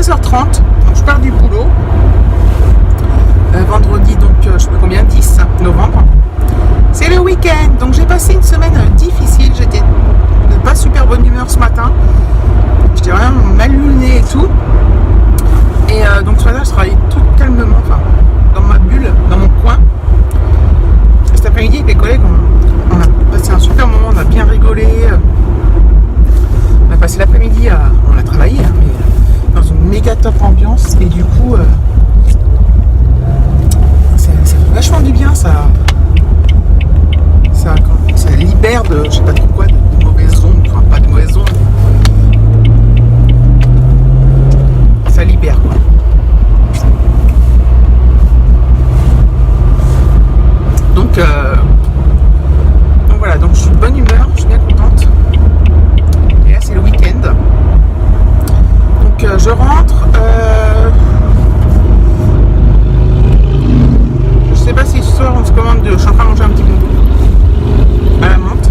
16h30, donc je pars du boulot. Vendredi, donc je sais pas combien, 10 novembre. C'est le week-end, donc j'ai passé une semaine difficile. J'étais de pas super bonne humeur ce matin. J'étais vraiment mal luné et tout. Et donc ce matin, je travaillais tout calmement, enfin, dans ma bulle, dans mon coin. Cet après-midi, avec les collègues, on a passé un super moment, on a bien rigolé. On a passé l'après-midi on a travaillé, hein, mais dans une méga top ambiance. Et du coup, ça fait vachement du bien, ça libère de, je sais pas trop quoi, de mauvaises ondes, enfin pas de mauvaises ondes. Ça libère quoi. Donc voilà, donc je suis de bonne humeur, je suis bien contente. Et là c'est le week-end. Donc je rentre. Je sais pas si ce soir on se commande je suis en train de manger un petit bonbon à la menthe.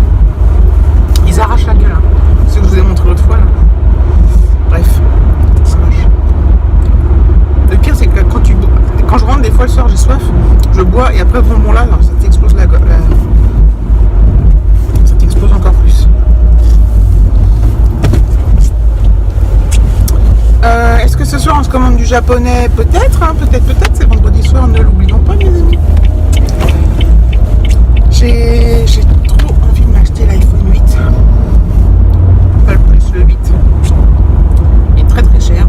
Ils arrachent la gueule, hein. C'est ce que je vous ai montré l'autre fois là. Bref, ça marche. Le pire c'est que quand je rentre des fois le soir j'ai soif, je bois et après ce bonbon là, ça t'explose la gueule. Ça t'explose encore plus. Est-ce que ce soir on se commande du japonais? Peut-être, hein, peut-être, c'est vendredi soir, ne l'oublions pas mes amis. J'ai trop envie de m'acheter l'iPhone 8. Pas le plus, le 8. Il est très très cher.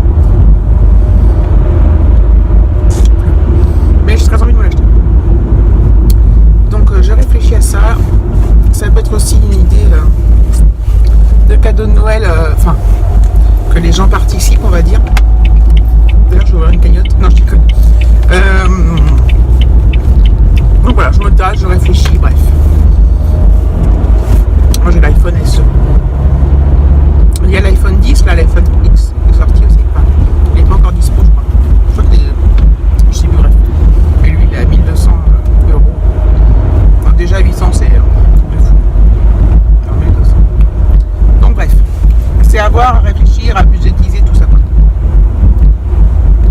Mais j'ai très envie de me l'acheter. Donc je réfléchis à ça. Ça peut être aussi une idée de cadeau de Noël, enfin, que les gens participent, on va dire. D'ailleurs, je vais ouvrir une cagnotte. Non, je déconne. Donc voilà, je me tâche, je réfléchis, bref. Moi j'ai l'iPhone SE. Il y a l'iPhone 10, là l'iPhone X est sorti aussi. Enfin, il n'est pas encore dispo, je crois. Je crois que je sais plus, bref. Mais lui il est à 1200 €. Enfin, déjà 800 c'est de fou. Non, 1200. Donc bref, c'est à voir, à réfléchir, à budgétiser tout ça quoi.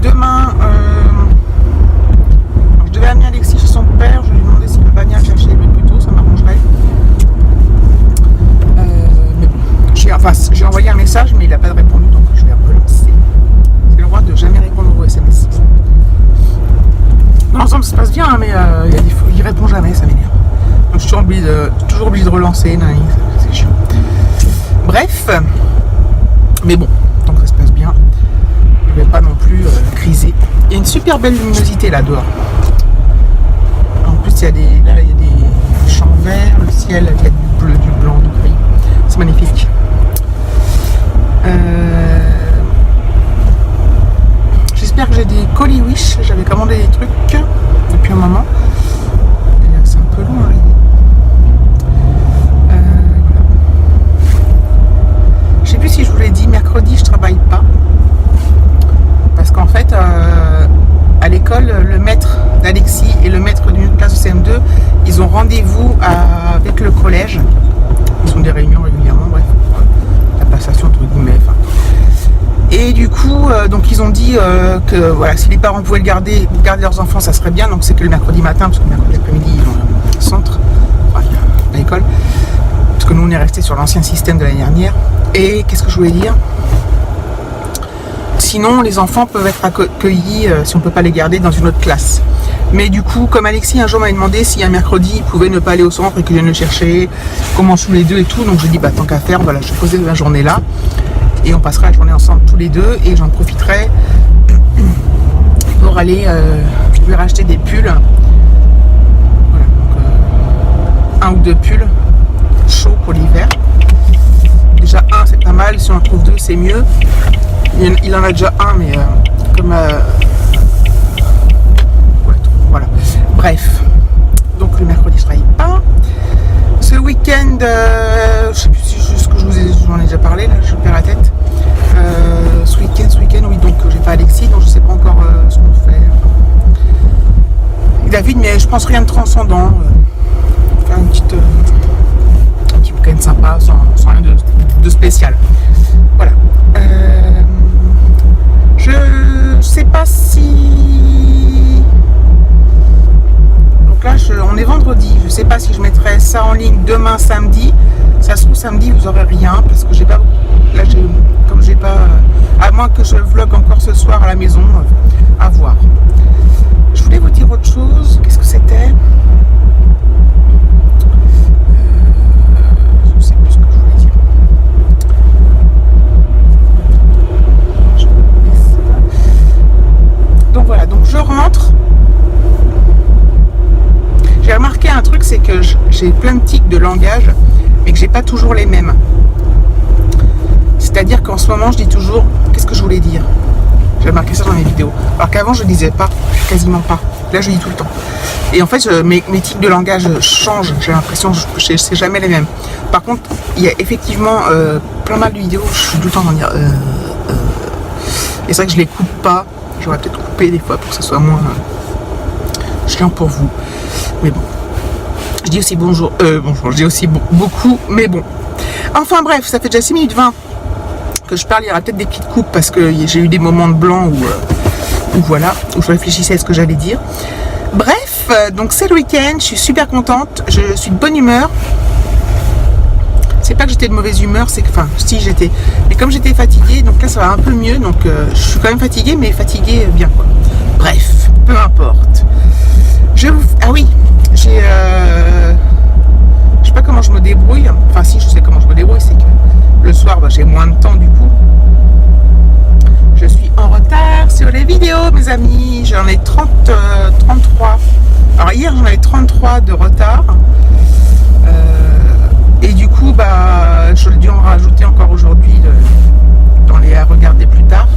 Demain, je devais amener Alexis chez son père, je lui ai demandé s'il ne peut pas venir le chercher lui plus tôt, ça m'arrangerait. Mais bon, j'ai envoyé un message mais il n'a pas répondu donc je vais relancer. C'est le droit de jamais répondre aux SMS. Dans l'ensemble ça se passe bien hein, mais il répond jamais, ça m'énerve. Donc je suis toujours obligé de relancer, c'est chiant. Bref, mais bon, donc ça se passe bien. Je ne vais pas non plus criser. Il y a une super belle luminosité là dehors. En plus il y a des champs verts, le ciel il y a du bleu, du blanc, du gris. C'est magnifique. J'espère que j'ai des colis Wish. J'avais commandé des trucs depuis un moment. Et là c'est un peu long à arriver. Voilà. Je sais plus si je vous l'ai dit, mercredi je travaille pas. Parce qu'en fait, à l'école, le maître d'Alexis et le maître d'une classe de CM2, ils ont rendez-vous avec le collège. Ils ont des réunions régulièrement, bref. La passation, entre guillemets. Enfin. Et du coup, donc ils ont dit que voilà, si les parents pouvaient garder leurs enfants, ça serait bien. Donc c'est que le mercredi matin, parce que le mercredi après-midi, ils ont un centre, enfin, à l'école. Parce que nous, on est resté sur l'ancien système de l'année dernière. Et qu'est-ce que je voulais dire ? Sinon, les enfants peuvent être accueillis si on ne peut pas les garder dans une autre classe. Mais du coup, comme Alexis un jour m'avait demandé si un mercredi il pouvait ne pas aller au centre et que je vienne le chercher, comment sous les deux et tout, donc j'ai dit bah tant qu'à faire, voilà, je posais la journée là et on passera la journée ensemble tous les deux et j'en profiterai pour aller lui racheter des pulls. Voilà, donc, un ou deux pulls chauds pour l'hiver. Déjà un c'est pas mal, si on en trouve deux c'est mieux. Il en a déjà un, mais comme voilà. Bref, donc le mercredi je travaille pas. Ce week-end, je sais plus si ce que j'en ai déjà parlé, là je perds la tête. Ce week-end, oui, donc j'ai pas Alexis, donc je sais pas encore ce qu'on fait. David, mais je pense rien de transcendant. Faire un petit week-end sympa, sans rien de spécial. Voilà. Je sais pas si je mettrai ça en ligne demain samedi. Ça se trouve samedi vous aurez rien parce que j'ai pas, là comme j'ai pas, à moins que je vlog encore ce soir à la maison, à voir. Je voulais vous dire autre chose. Qu'est-ce que c'était? Je sais plus ce que je voulais dire. Donc voilà, donc je rentre. J'ai remarqué un truc, c'est que j'ai plein de tics de langage, mais que j'ai pas toujours les mêmes. C'est-à-dire qu'en ce moment, je dis toujours, qu'est-ce que je voulais dire? J'ai remarqué ça dans mes vidéos. Alors qu'avant, je disais pas, quasiment pas. Là, je dis tout le temps. Et en fait, mes tics de langage changent. J'ai l'impression que c'est jamais les mêmes. Par contre, il y a effectivement plein mal de vidéos où je suis tout le temps en dire. Et c'est vrai que je les coupe pas. J'aurais peut-être coupé des fois pour que ce soit moins chiant pour vous. Mais bon. Je dis aussi bonjour. Bonjour, je dis aussi beaucoup, mais bon. Enfin bref, ça fait déjà 6 minutes 20 que je parle. Il y aura peut-être des petites coupes parce que j'ai eu des moments de blanc où voilà, où je réfléchissais à ce que j'allais dire. Bref, donc c'est le week-end, je suis super contente, je suis de bonne humeur. C'est pas que j'étais de mauvaise humeur, c'est que, enfin, si j'étais, mais comme j'étais fatiguée, donc là ça va un peu mieux, donc je suis quand même fatiguée, mais fatiguée bien quoi. Bref, peu importe. Ah oui, j'ai, je sais pas comment je me débrouille, enfin si je sais comment je me débrouille, c'est que le soir bah, j'ai moins de temps du coup. Je suis en retard sur les vidéos mes amis, j'en ai 33. Alors hier j'en avais 33 de retard. Et du coup bah j'aurais dû en rajouter encore aujourd'hui dans les à regarder plus tard.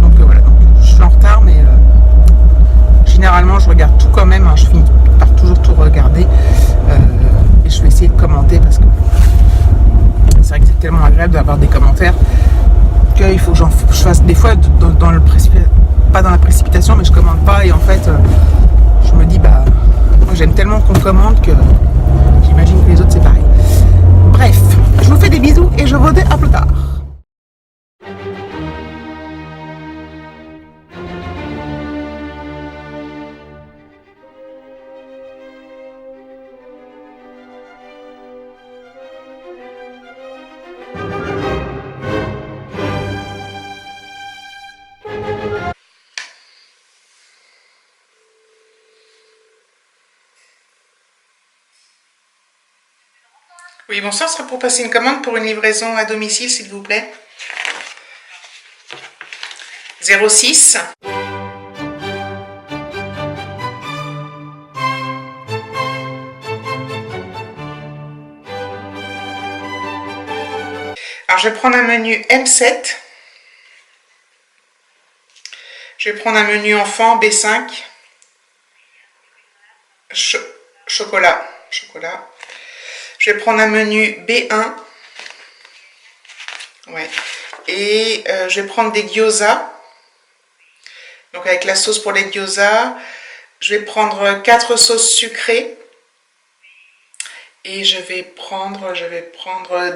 Donc voilà, donc, je suis en retard mais généralement je regarde tout quand même, hein, je finis par toujours tout regarder. Et je vais essayer de commenter parce que c'est vrai que c'est tellement agréable d'avoir des commentaires. Il faut que je fasse des fois dans le pas dans la précipitation, mais je commande pas et en fait je me dis bah moi j'aime tellement qu'on commande que j'imagine que les autres c'est pareil. Bref, je vous fais des bisous et je vous dis à plus tard. Oui, bonsoir, ce serait pour passer une commande pour une livraison à domicile, s'il vous plaît. 06 Alors, je vais prendre un menu M7. Je vais prendre un menu enfant B5. Chocolat. Je vais prendre un menu B1. Ouais. Et je vais prendre des gyoza. Donc avec la sauce pour les gyoza. Je vais prendre 4 sauces sucrées. Et je vais prendre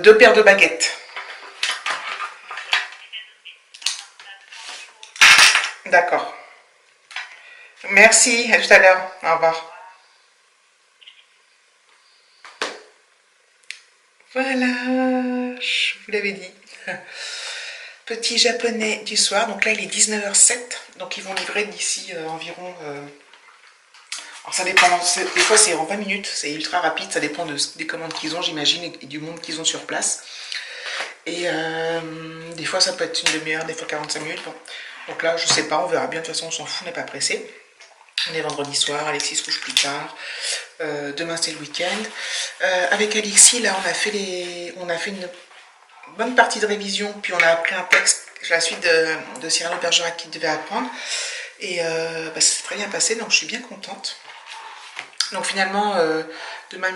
2 paires de baguettes. D'accord. Merci, à tout à l'heure. Au revoir. Voilà, je vous l'avais dit. Petit japonais du soir. Donc là, il est 19h07. Donc ils vont livrer d'ici environ... Alors ça dépend, des fois c'est en 20 minutes, c'est ultra rapide, ça dépend des commandes qu'ils ont, j'imagine, et du monde qu'ils ont sur place. Et des fois ça peut être une demi-heure, des fois 45 minutes. Bon. Donc là, je sais pas, on verra bien, de toute façon on s'en fout, on n'est pas pressé. On est vendredi soir, Alexis se couche plus tard. Demain c'est le week-end. Avec Alexis, là on a fait une bonne partie de révision, puis on a appris un texte, la suite de Cyrano Bergerac qu'il devait apprendre. Et bah, ça s'est très bien passé, donc je suis bien contente. Donc finalement, demain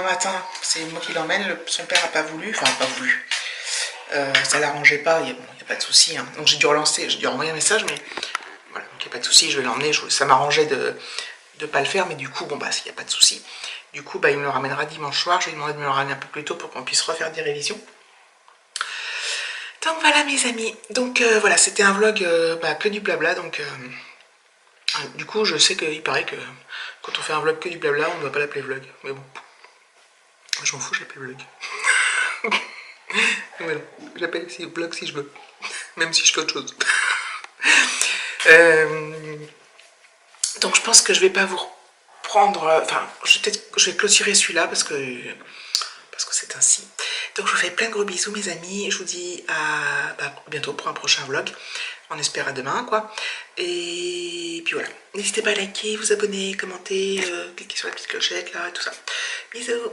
matin, c'est moi qui l'emmène. Son père n'a pas voulu, enfin pas voulu. Ça l'arrangeait pas, il n'y a pas de souci. Hein. Donc j'ai dû relancer, j'ai dû envoyer un message, mais voilà, donc il n'y a pas de souci, je vais l'emmener. Ça m'arrangeait de ne pas le faire, mais du coup, bon bah, il n'y a pas de souci. Du coup, bah, il me le ramènera dimanche soir. Je lui ai demandé de me le ramener un peu plus tôt pour qu'on puisse refaire des révisions. Donc voilà mes amis, donc voilà, c'était un vlog que du blabla, donc Du coup, je sais qu'il paraît que quand on fait un vlog que du blabla, on ne doit pas l'appeler vlog. Mais bon, je m'en fous, je l'appelle vlog. Voilà, j'appelle aussi vlog si je veux. Même si je fais autre chose. Donc je pense que je vais pas vous prendre... Enfin, je vais clôturer celui-là parce que c'est ainsi. Donc je vous fais plein de gros bisous mes amis. Je vous dis à bientôt pour un prochain vlog. On espère à demain quoi. Et puis voilà. N'hésitez pas à liker, vous abonner, commenter, cliquer sur la petite clochette là, tout ça. Bisous.